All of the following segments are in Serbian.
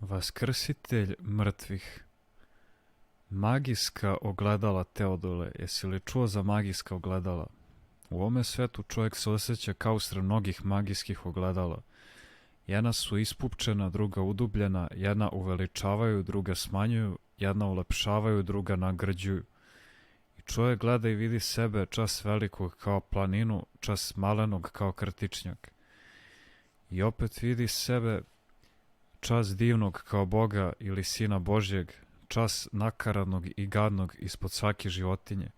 Vaskrsitelj mrtvih. Magijska ogledala Teodule. Jesi li čuo za magijska ogledala? U ovome svetu čovjek se osjeća kao usred mnogih magijskih ogledala. Jedna su ispupčena, druga udubljena, jedna uveličavaju, druga smanjuju, jedna ulepšavaju, druga nagrađuju. I čovjek gleda i vidi sebe, čas velikog kao planinu, čas malenog kao krtičnjak. I opet vidi sebe, čas divnog kao Boga ili Sina Božjeg, čas nakaradnog i gadnog ispod svake životinje.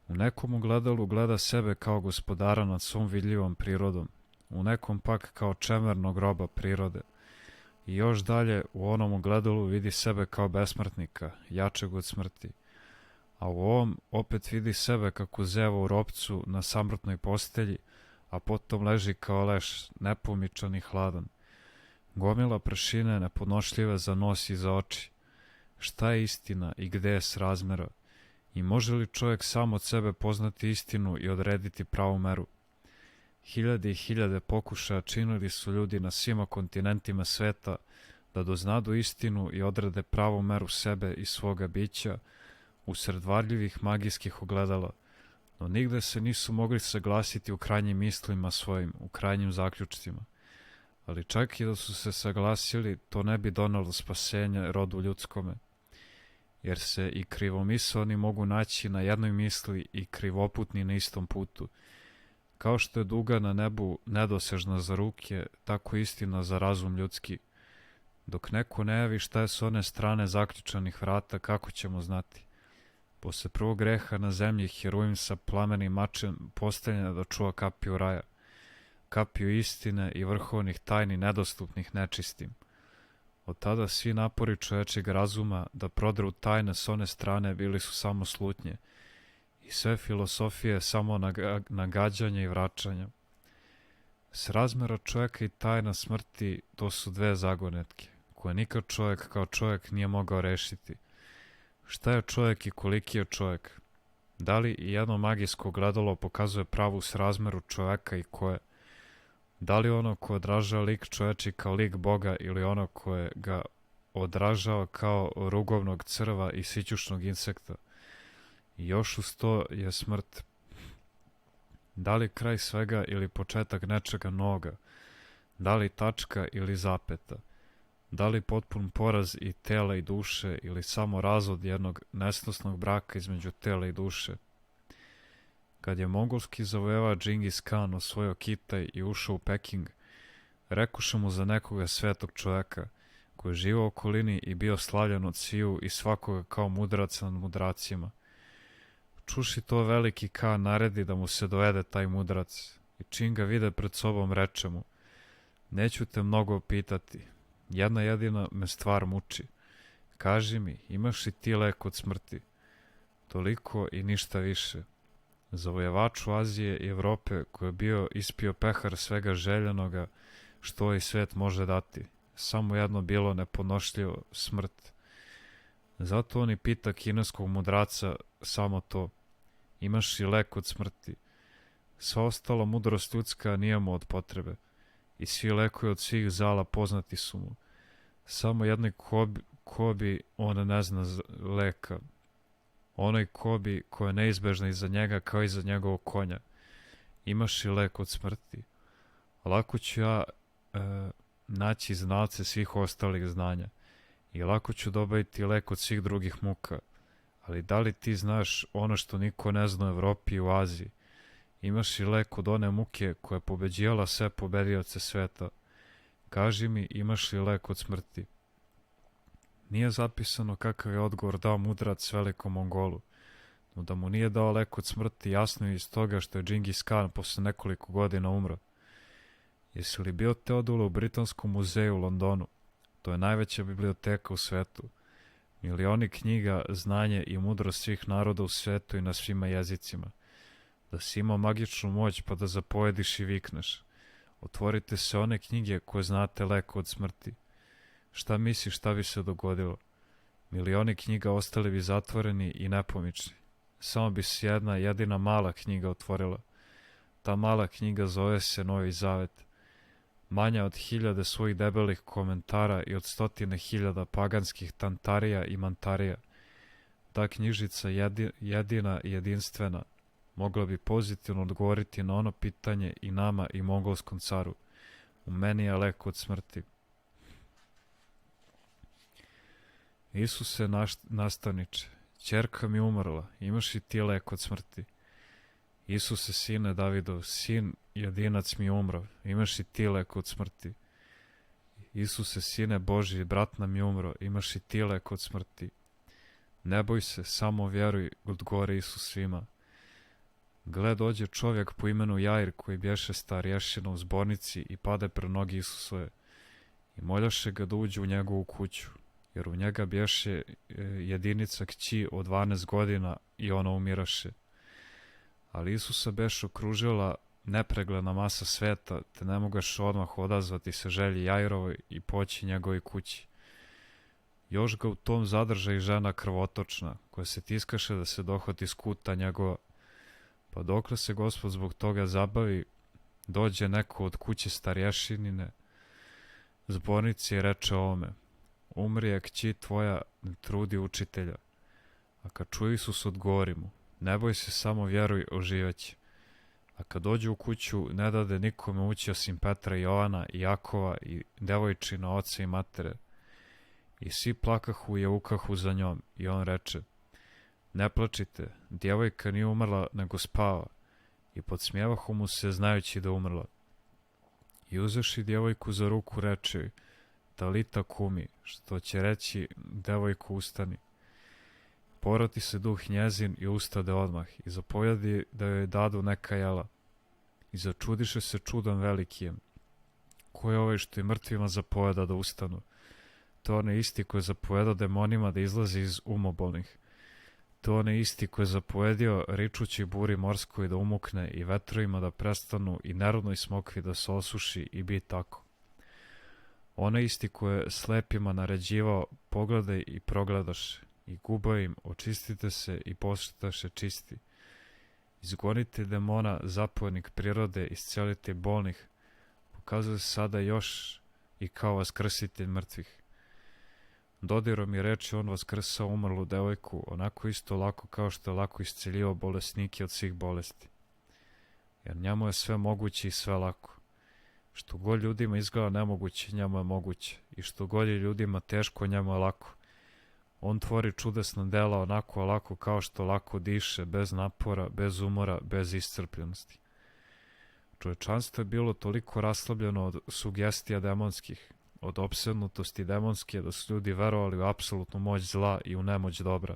U nekom ogledalu gleda sebe kao gospodara nad svom vidljivom prirodom, u nekom pak kao čemernog roba prirode. I još dalje u onom ogledalu vidi sebe kao besmrtnika, jačeg od smrti. A u ovom opet vidi sebe kako zeva u ropcu na samrtnoj postelji, a potom leži kao leš, nepomičan i hladan. Gomila prašine nepodnošljive za nos i za oči. Šta je istina i gde je srazmera? I može li čovjek sam od sebe poznati istinu i odrediti pravu meru? Hiljade i hiljade pokušaja činili su ljudi na svima kontinentima sveta da doznadu istinu i odrede pravu meru sebe i svoga bića usred varljivih magijskih ogledala, no nigde se nisu mogli saglasiti u krajnjim mislima svojim, u krajnjim zaključcima. Ali čak i da su se saglasili, to ne bi donalo spasenje rodu ljudskome, jer se i krivomisleni mogu naći na jednoj misli i krivoputni na istom putu. Kao što je duga na nebu nedosežna za ruke, tako istina za razum ljudski. Dok neko ne javi šta je s one strane zaključanih vrata, kako ćemo znati? Posle prvog greha na zemlji heruim sa plamenim mačem postavljena da čuva kapiju raja, kapiju istine i vrhovnih tajni nedostupnih nečistim. Od tada svi napori čovječeg razuma da prodru tajne s one strane bili su samo slutnje i sve filosofije samo nagađanja i vraćanja. Srazmera čovjeka i tajna smrti to su dve zagonetke, koje nikad čovjek kao čovjek nije mogao rešiti. Šta je čovjek i koliki je čovjek? Da li i jedno magijsko ogledalo pokazuje pravu srazmeru čovjeka i ko je? Da li ono ko odražava lik čovječi kao lik Boga ili ono koje ga odražava kao rugovnog crva i sićušnog insekta? I još uz to je smrt. Da li kraj svega ili početak nečega novoga? Da li tačka ili zapeta? Da li potpun poraz i tela i duše ili samo razvod jednog nesnosnog braka između tela i duše? Kad je mongolski zavojeva Džingis Khan osvojio Kitaj i ušao u Peking, rekoše mu za nekoga svetog čoveka, koji je živao u okolini i bio slavljen od sviju i svakoga kao mudrac nad mudracima. Čuši to veliki Khan naredi da mu se dovede taj mudrac i čim ga vide pred sobom reče mu: neću te mnogo pitati, jedna jedina me stvar muči. Kaži mi, imaš li ti lek od smrti? Toliko i ništa više. Zavojevaču Azije i Evrope koji je bio ispio pehar svega željenoga što ovaj svet može dati, samo jedno bilo nepodnošljivo, smrt. Zato on i pita kineskog mudraca samo to: imaš li lek od smrti? Sva ostala mudrost ljudska nije mu od potrebe i svi lekovi od svih zala poznati su mu. Samo jednoj kobi on ne zna leka. Onoj kobi koja je neizbežna iza njega kao iza njegovog konja. Imaš li lek od smrti? Lako ću ja naći znalce svih ostalih znanja i lako ću dobiti lek od svih drugih muka. Ali da li ti znaš ono što niko ne zna u Evropi i u Aziji? Imaš li lek od one muke koja je pobeđivala sve pobedioce sveta? Kaži mi, imaš li lek od smrti? Nije zapisano kakav je odgovor dao mudrac velikom Mongolu, no da mu nije dao lek od smrti jasno je iz toga što je Džingis Khan posle nekoliko godina umro. Jesi li bio Teodule u Britanskom muzeju u Londonu? To je najveća biblioteka u svetu. Milioni knjiga, znanje i mudrost svih naroda u svetu i na svima jezicima. Da si imao magičnu moć pa da zapovediš i vikneš: otvorite se one knjige koje znate lek od smrti. Šta misliš šta bi se dogodilo? Milioni knjiga ostali bi zatvoreni i nepomični. Samo bi se jedna jedina mala knjiga otvorila. Ta mala knjiga zove se Novi Zavet. manja od 1000 svojih debelih komentara i od 100.000 paganskih tantarija i mantarija. Ta knjižica jedina i jedinstvena mogla bi pozitivno odgovoriti na ono pitanje i nama i mongolskom caru. U meni je lek od smrti. Isuse nastavniče, ćerka mi umrla, imaš i ti lek od smrti. Isuse, sine Davidov, sin jedinac mi umro, imaš i ti lek od smrti. Isuse, sine Božji, brat nam je umro, imaš i ti lek od smrti. Ne boj se, samo vjeruj, odgovori Isus svima. Gle, dođe čovjek po imenu Jair, koji bješe starješina u zbornici i pade pre nogi Isusove. I moljaše ga da uđe u njegovu kuću, jer u njega bješe jedinica kći od 12 godina i ona umiraše. Ali Isusa beš okružila nepregledna masa sveta, te ne mogaš odmah odazvati se želji Jairovoj i poći njegovoj kući. Još ga u tom zadrža i žena krvotočna, koja se tiskaše da se dohvati skuta njegova. Pa dokle se Gospod zbog toga zabavi, dođe neko od kuće starješinine zbornici i reče ovome: umri je kći tvoja, ne trudi učitelja. A kad čuje Isus, odgovori mu: ne boj se, samo vjeruj, oživeće. A kad dođe u kuću, ne dade nikome ući osim Petra i Jovana i Jakova i devojčina oca i matere. I svi plakahu i jaukahu za njom. I on reče: ne plačite, djevojka nije umrla, nego spava. I podsmijevahu mu se, znajući da umrla. I uzevši djevojku za ruku, reče joj: talita kumi, što će reći: devojko, ustani. Poroti se duh njezin i ustade odmah, i zapovjedi da joj dadu neka jela. I začudiše se čudom velikijem. Ko je ovaj što i mrtvima zapovjeda da ustanu? To on je isti koji je zapovjedao demonima da izlazi iz umobolnih. To on je isti koji je zapovjedio ričući buri morskoj da umukne i vetrovima da prestanu i nerodnoj smokvi da se osuši i bi tako. On je isti koji je slepima naređivao: pogledaj i progledaše, i guba im: očistite se i postaše čisti. Izgonite demona, zapovjednik prirode, iscelite bolnih, pokazuje se sada još i kao vaskrsitelj mrtvih. Dodirom je reči on vaskrsao umrlu devojku, onako isto lako kao što je lako isceljivao bolesnike od svih bolesti. Jer njemu je sve moguće i sve lako. Što god ljudima izgleda nemoguće, njemu je moguće, i što god je ljudima teško, njemu je lako. On tvori čudesna dela onako lako kao što lako diše, bez napora, bez umora, bez iscrpljenosti. Čovječanstvo je bilo toliko raslabljeno od sugestija demonskih, od opsednutosti demonske, da su ljudi verovali u apsolutnu moć zla i u nemoć dobra.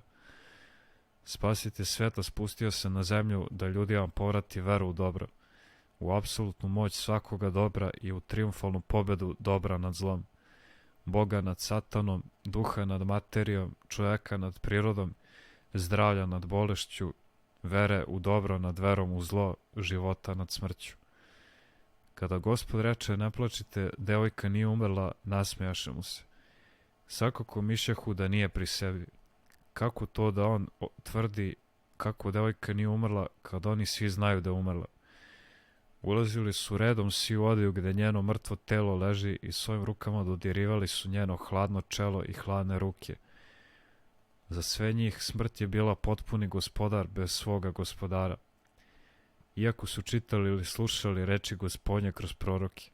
Spasitelj sveta spustio se na zemlju da ljudima povrati veru u dobro, u apsolutnu moć svakoga dobra i u triumfalnu pobedu dobra nad zlom, Boga nad satanom, duha nad materijom, čovjeka nad prirodom, zdravlja nad bolešću, vere u dobro nad verom u zlo, života nad smrću. Kada Gospod reče: ne plačite, devojka nije umrla, nasmejaše mu se. Svakako mišljahu da nije pri sebi. Kako to da on tvrdi kako devojka nije umrla, kad oni svi znaju da je umrla? Ulazili su redom svi u odaju gde njeno mrtvo telo leži i svojim rukama dodirivali su njeno hladno čelo i hladne ruke. Za sve njih smrt je bila potpuni gospodar bez svoga gospodara. Iako su čitali ili slušali reči Gospodnje kroz proroke: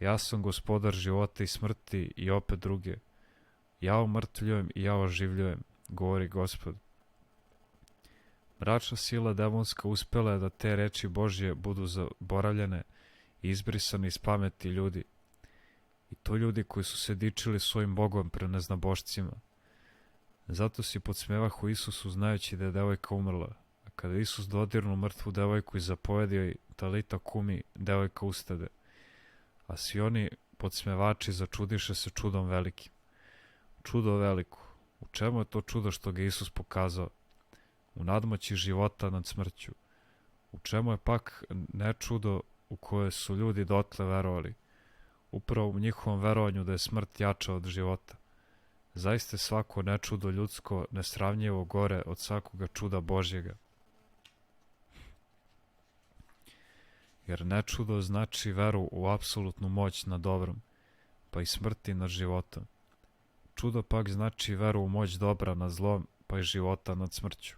ja sam gospodar života i smrti, i opet druge: ja umrtvljujem i ja oživljujem, govori Gospod. Mračna sila demonska uspjela je da te reči Božje budu zaboravljene i izbrisane iz pameti ljudi. I to ljudi koji su se dičili svojim Bogom pre neznabošcima. Zato si podsmevahu Isusu, znajući da je devojka umrla. A kada Isus dodirnu mrtvu devojku i zapovedio joj: talita kumi, devojka ustade. A svi oni podsmevači začudiše se čudom velikim. Čudo veliko. U čemu je to čudo što ga Isus pokazao? U nadmoći života nad smrću. U čemu je pak ne čudo u koje su ljudi dotle verovali? Upravo u njihovom verovanju da je smrt jača od života. Zaista je svako nečudo ljudsko nesravnjivo gore od svakoga čuda Božjega. jer nečudo znači veru u apsolutnu moć nad dobrom, pa i smrti nad životom. Čudo pak znači veru u moć dobra nad zlom, pa i života nad smrću.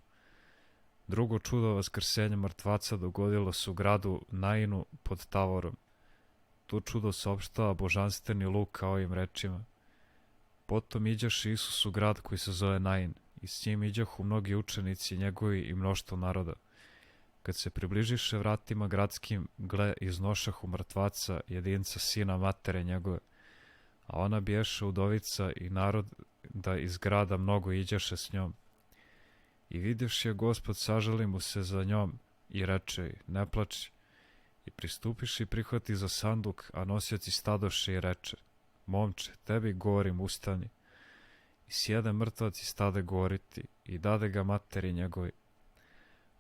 Drugo čudo vaskrsenja mrtvaca dogodilo se u gradu Nainu pod Tavorom. To čudo saopštava božanstveni Luka ovim rečima. Potom iđaše Isus u grad koji se zove Nain, i s njim iđahu mnogi učenici njegovi i mnoštvo naroda. Kad se približiše vratima gradskim, gle, iznošahu mrtvaca, jedinca sina matere njegove, a ona biješe udovica i narod da iz grada mnogo iđaše s njom. I vidjevši je Gospod, sažali mu se za njom i reče joj, ne plači. I pristupiši prihvati za sanduk, a nosioci stadoše i reče, momče, tebi govorim, ustani. I sjede mrtvac i stade govoriti, i dade ga materi njegovi.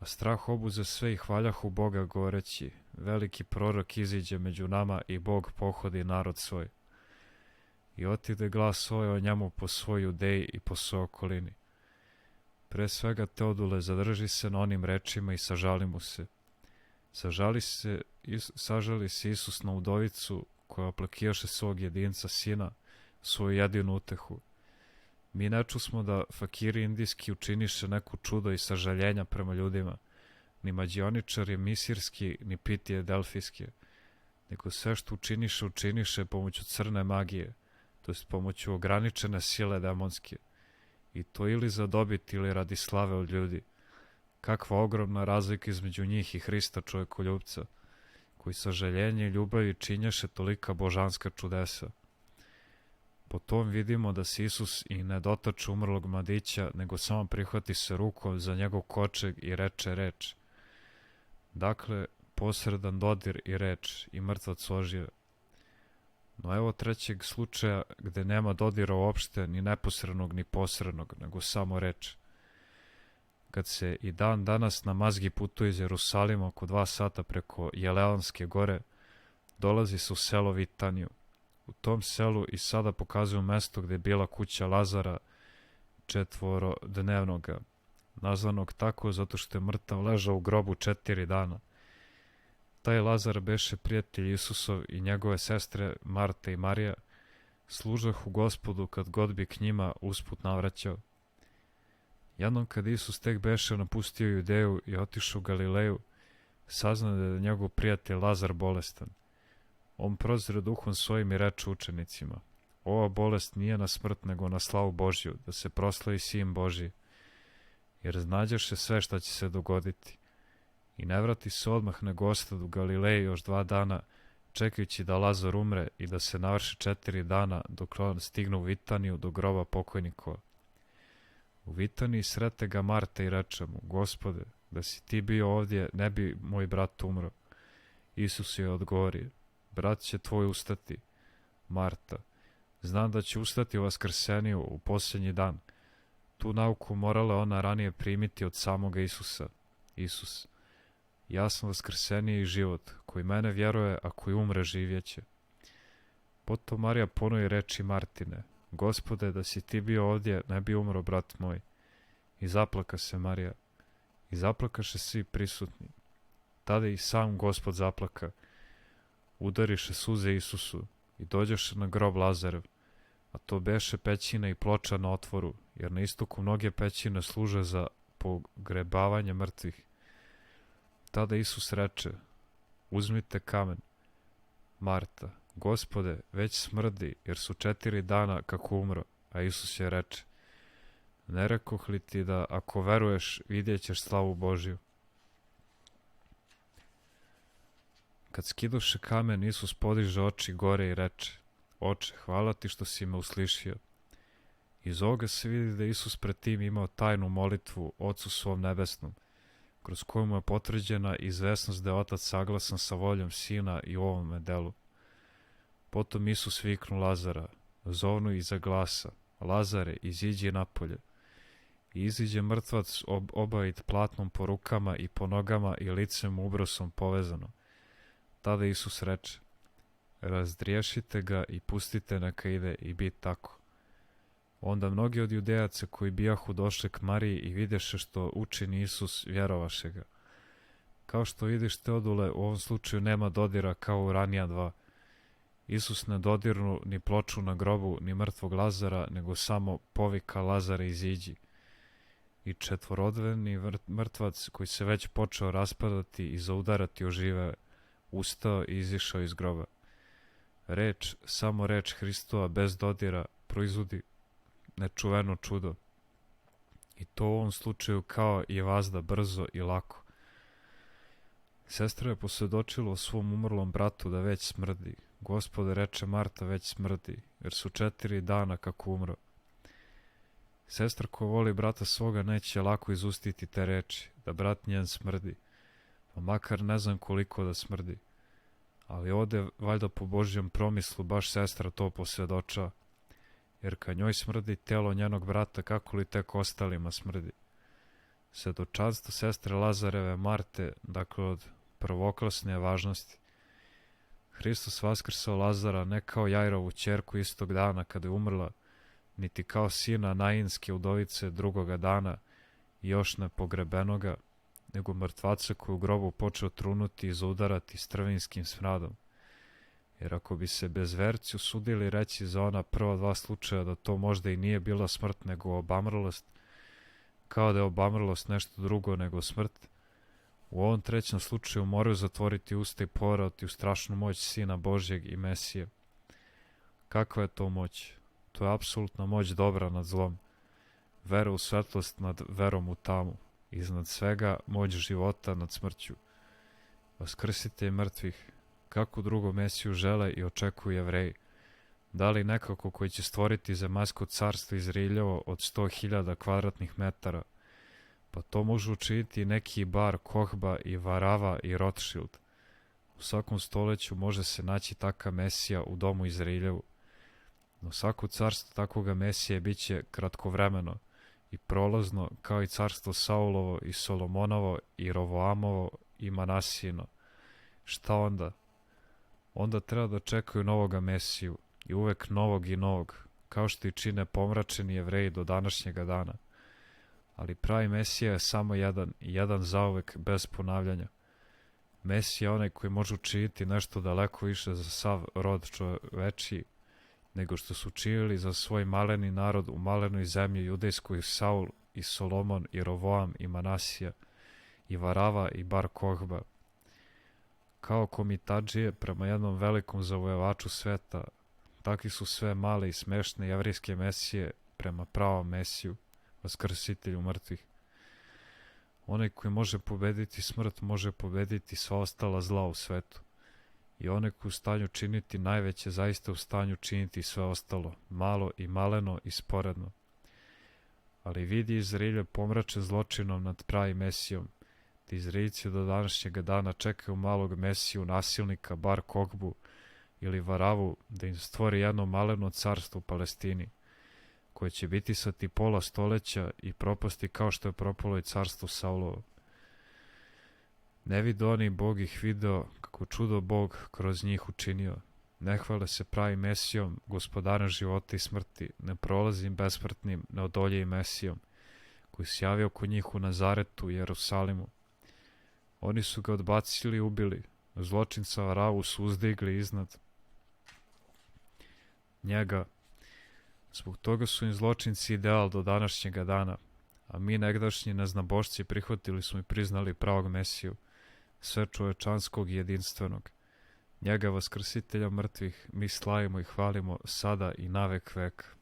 A strah obuze sve i hvaljahu Boga govoreći, veliki prorok iziđe među nama i Bog pohodi narod svoj. I otide glas ovaj o njemu po svoj Judeji i po svoj okolini. Pre svega Teodule, zadrži se na onim rečima i sažali mu se. Sažali se Isus na udovicu koja oplakijaše svog jedinca sina, svoju jedinu utehu. Mi ne čusmo da fakiri indijski učiniše neku čudo i sažaljenja prema ljudima, ni mađioničari misirski, ni pitije delfijske, nego sve što učiniše pomoću crne magije, to jest pomoću ograničene sile demonske, i to ili za dobit ili radi slave od ljudi. Kakva ogromna razlika između njih i Hrista čovjekoljubca, koji sažaljenje i ljubavi činješe tolika božanska čudesa. Po tom vidimo da se Isus i ne dotače umrlog mladića, nego samo prihvati se rukom za njegov kočeg i reče reč. Dakle, posredan dodir i reč, i mrtvac ožive. No evo trećeg slučaja gde nema dodira uopšte, ni neposrednog ni posrednog, nego samo reč. Kad se i dan danas na mazgi putuje iz Jerusalima oko 2 sata preko Jeleonske gore, dolazi se u selo Vitaniju. U tom selu i sada pokazuju mesto gde je bila kuća Lazara, 4-dnevnoga, nazvanog tako zato što je mrtav ležao u grobu 4 dana. Taj Lazar beše prijatelj Isusov i njegove sestre Marta i Marija, služahu Gospodu kad god bi k njima usput navraćao. Jednom kad Isus tek beše napustio Judeju i otišao u Galileju, saznao da je njegov prijatelj Lazar bolestan. On prozre duhom svojim i reče učenicima, ova bolest nije na smrt nego na slavu Božju, da se proslavi Sin Božji, jer znađeše sve šta će se dogoditi. I ne vrati se odmah nego ostade u Galileji još 2 dana, čekajući da Lazar umre i da se navrši 4 dana dok on stigne u Vitaniju do groba pokojnikova. U Vitaniji srete ga Marta i reče mu, Gospode, da si ti bio ovdje, ne bi moj brat umro. Isus je odgovorio, brat će tvoj ustati. Marta, znam da će ustati u vaskrseniju u posljednji dan. Tu nauku morala ona ranije primiti od samoga Isusa. Isus, ja sam vaskrsenije i život, koji mene vjeruje, a koji umre živjeće. Potom Marija ponovi reči Martine, Gospode, da si ti bio ovdje, ne bi umro brat moj. I zaplaka se Marija. I zaplakaše svi prisutni. Tada i sam Gospod zaplaka. Udariše suze Isusu i dođeše na grob Lazarev, a to beše pećina i ploča na otvoru, jer na istoku mnoge pećine služe za pogrebavanje mrtvih. Tada Isus reče, uzmite kamen. Marta, Gospode, već smrdi, jer su 4 dana kako umro, a Isus je reče, ne rekoh li ti da ako veruješ vidjet ćeš slavu Božju. Kad skidoše kamen, Isus podiže oči gore i reče, Oče, hvala ti što si me uslišio. Iz ovoga se vidi da Isus pred tim imao tajnu molitvu Ocu svom nebesnom, kroz koju mu je potvrđena izvesnost da je Otac saglasan sa voljom Sina i u ovome delu. Potom Isus viknu Lazara, zovnu iza glasa, Lazare, iziđi napolje. I iziđe mrtvac obavit platnom po rukama i po nogama i licem ubrosom povezano. Tada Isus reče, razdriješite ga i pustite neka ide i bit tako. Onda mnogi od judejaca koji bijahu došli k Mariji i videše što učini Isus, vjerovaše ga. Kao što vidiš, Teodule, u ovom slučaju nema dodira kao u ranija dva. Isus ne dodirnu ni ploču na grobu, ni mrtvog Lazara, nego samo povika Lazare iziđi. I četvorodveni mrtvac, koji se već počeo raspadati i zaudarati o žive, ustao i izišao iz groba. Reč, samo reč Hristova bez dodira, proizvodi nečuveno čudo. I to u ovom slučaju kao i vazda, brzo i lako. Sestra je posvjedočila o svom umrlom bratu da već smrdi. Gospode, reče Marta, već smrdi, jer su 4 dana kako umro. Sestra koja voli brata svoga neće lako izustiti te reči, da brat njen smrdi, pa makar ne znam koliko da smrdi. Ali ovdje, valjda po Božjem promislu, baš sestra to posvjedoča, jer kad njoj smrdi telo njenog brata, kako li tek ostalima smrdi. Svjedočanstvo sestre Lazareve Marte, dakle od prvoklasne važnosti. Hristos vaskrsao Lazara ne kao Jairovu ćerku istog dana kada je umrla, niti kao sina Nainske udovice drugoga dana i još nepogrebenoga, nego mrtvaca koji u grobu počeo trunuti i zaudarati strvinskim smradom. Jer ako bi se bezverci usudili reći za ona prva 2 slučaja da to možda i nije bila smrt nego obamrlost, kao da je obamrlost nešto drugo nego smrt, u ovom 3. slučaju moraju zatvoriti usta i poverovati u strašnu moć Sina Božjeg i Mesije. Kakva je to moć? To je apsolutna moć dobra nad zlom, vera u svetlost nad verom u tamu, iznad svega moć života nad smrću. Vaskrsitelj mrtvih, kako drugo Mesiju žele i očekuju Jevreji, da li nekako koji će stvoriti zemaljsko carstvo izriljavo od 100.000 kvadratnih metara, pa to može učiniti neki Bar Kohba i Varava i Rothschild. U svakom stoljeću može se naći taka Mesija u domu Izraeljevu. No svako carstvo takvoga Mesije bit će kratkovremeno i prolazno kao i carstvo Saulovo i Solomonovo i Rovoamovo i Manasijino. Šta onda? Onda treba da čekaju novoga Mesiju i uvek novog i novog, kao što i čine pomračeni Jevreji do današnjega dana. Ali pravi Mesija je samo jedan i jedan zauvek bez ponavljanja. Mesija je onaj koji može učiniti nešto daleko više za sav rod čovečiji, nego što su učinili za svoj maleni narod u malenoj zemlji judejskoj Saul i Solomon i Rovoam i Manasija i Varava i Bar Kohba. Kao komitadžije prema jednom velikom zavojevaču sveta, takvi su sve male i smešne jevrijske Mesije prema pravom Mesiju, vaskrsitelju mrtvih. Onaj koji može pobediti smrt može pobediti sva ostala zla u svetu. I onaj koji je u stanju činiti najveće, zaista u stanju činiti sve ostalo, malo i maleno i sporedno. Ali vidi Izraelje pomrače zločinom nad pravim Mesijom, te Izraelci do današnjega dana čekaju malog Mesiju, nasilnika, Bar Kohbu ili Varavu, da im stvori jedno maleno carstvo u Palestini, koje će biti sa pola stoljeća i propasti kao što je propalo i carstvo Saulovo. Ne vide oni, Bog ih video, kako čudo Bog kroz njih učinio. Ne hvale se pravim Mesijom, gospodarem života i smrti, ne prolazim besmrtnim, neodoljivim Mesijom, koji se javio kod njih u Nazaretu i Jerusalimu. Oni su ga odbacili i ubili, zločinca Varavu su uzdigli iznad njega. Zbog toga su im zločinci ideal do današnjega dana, a mi negdašnji neznabošci prihvatili smo i priznali pravog Mesiju, sve čovečanskog i jedinstvenog. Njega, vaskrsitelja mrtvih, mi slavimo i hvalimo sada i navek vek.